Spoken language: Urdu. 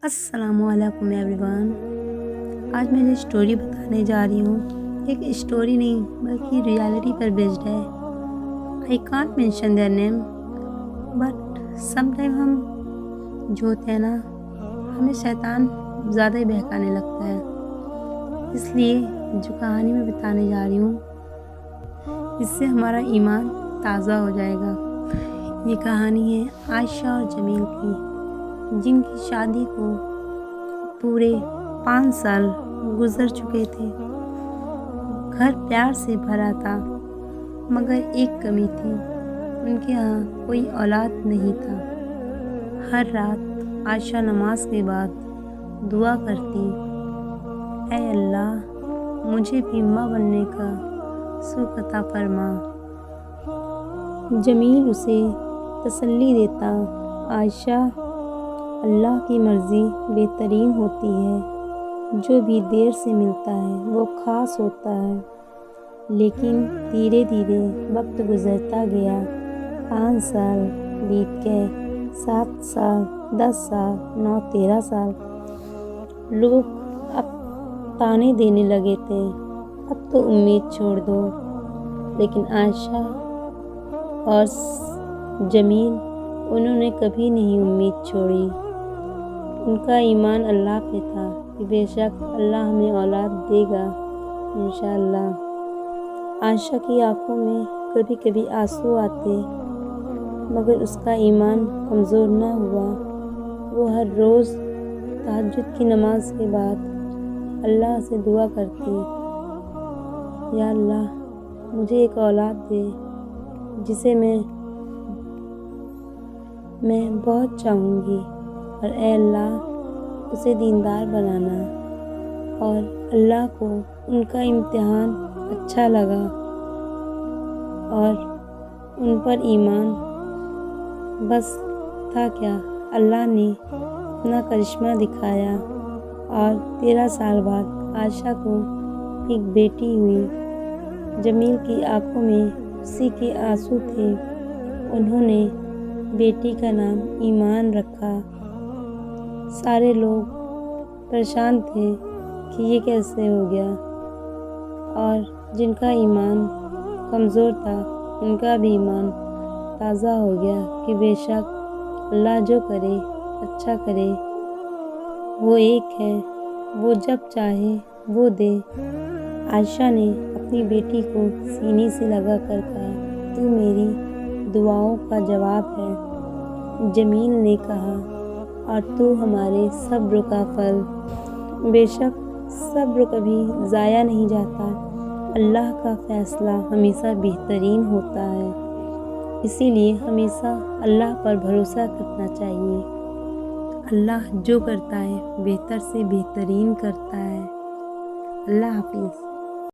السلام علیکم ایوریون۔ آج میں جو اسٹوری بتانے جا رہی ہوں ایک اسٹوری نہیں بلکہ ریالٹی پر بیسڈ ہے۔ I can't mention their name but some time ہم جو ہوتے ہیں نا ہمیں شیطان زیادہ ہی بہکانے لگتا ہے، اس لیے جو کہانی میں بتانے جا رہی ہوں اس سے ہمارا ایمان تازہ ہو جائے گا۔ یہ کہانی ہے عائشہ اور جمیل کی، جن کی شادی کو پورے 5 سال گزر چکے تھے۔ گھر پیار سے بھرا تھا مگر ایک کمی تھی، ان کے ہاں کوئی اولاد نہیں تھا۔ ہر رات عائشہ نماز کے بعد دعا کرتی، اے اللہ مجھے بھی ماں بننے کا سکھ عطا فرما۔ جمیل اسے تسلی دیتا، عائشہ اللہ کی مرضی بہترین ہوتی ہے، جو بھی دیر سے ملتا ہے وہ خاص ہوتا ہے۔ لیکن دھیرے دھیرے وقت گزرتا گیا، 5 سال بیت گئے، 7 سال، 10 سال، 9، 13 سال۔ لوگ اب تانے دینے لگے تھے، اب تو امید چھوڑ دو، لیکن عائشہ اور جمیل انہوں نے کبھی نہیں امید چھوڑی۔ ان کا ایمان اللہ پہ تھا کہ بے شک اللہ ہمیں اولاد دے گا انشاءاللہ۔ عائشہ کی آنکھوں میں کبھی کبھی آنسو آتے مگر اس کا ایمان کمزور نہ ہوا۔ وہ ہر روز تہجد کی نماز کے بعد اللہ سے دعا کرتی، یا اللہ مجھے ایک اولاد دے جسے میں بہت چاہوں گی، اور اے اللہ اسے دیندار بنانا۔ اور اللہ کو ان کا امتحان اچھا لگا اور ان پر ایمان بس تھا کیا، اللہ نے اپنا کرشمہ دکھایا اور 13 سال بعد عائشہ کو ایک بیٹی ہوئی۔ جمیل کی آنکھوں میں خوشی کے آنسو تھے، انہوں نے بیٹی کا نام ایمان رکھا۔ سارے لوگ پریشان تھے کہ یہ کیسے ہو گیا، اور جن کا ایمان کمزور تھا ان کا بھی ایمان تازہ ہو گیا کہ بے شک اللہ جو کرے اچھا کرے، وہ ایک ہے، وہ جب چاہے وہ دے۔ عائشہ نے اپنی بیٹی کو سینے سے لگا کر کہا، تو میری دعاؤں کا جواب ہے۔ جمیل نے کہا، اور تو ہمارے صبر کا پھل۔ بے شک صبر کبھی ضائع نہیں جاتا، اللہ کا فیصلہ ہمیشہ بہترین ہوتا ہے، اسی لیے ہمیشہ اللہ پر بھروسہ کرنا چاہیے۔ اللہ جو کرتا ہے بہتر سے بہترین کرتا ہے۔ اللہ حافظ۔